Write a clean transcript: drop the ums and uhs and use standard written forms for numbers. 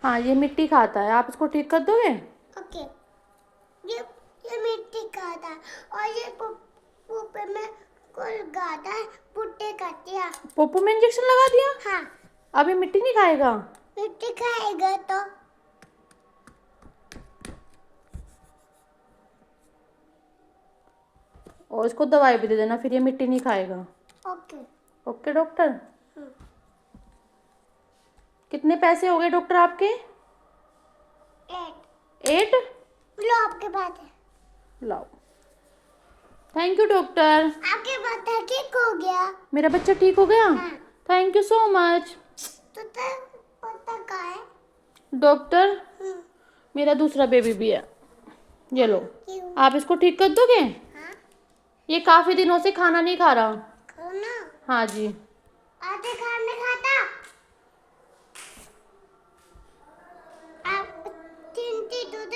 हाँ, ये मिट्टी खाता है, आप इसको ठीक कर दोगे? ओके। ये मिट्टी खाता है और ये पुप्पे में कुल गाता है, पुट्टे करती है। पोपो में इंजेक्शन लगा दिया? हाँ। अभी मिट्टी नहीं खाएगा? मिट्टी खाएगा तो और इसको दवाई भी दे देना, फिर ये मिट्टी नहीं खाएगा। ओके। Okay doctor. कितने पैसे हो गए डॉक्टर आपके? 8। 8? लो आपके पास है। लाओ। Thank you doctor. आपके बच्चा ठीक हो गया। मेरा बच्चा ठीक हो गया? हाँ। थैंक यू सो मच तो पता कहाँ है? डॉक्टर। मेरा दूसरा बेबी भी है, ये लो। क्यों? आप इसको ठीक कर दोगे? हाँ। ये काफ़ी दिनों से खाना नहीं खा रहा। खाना? हाँ जी। आधे खाने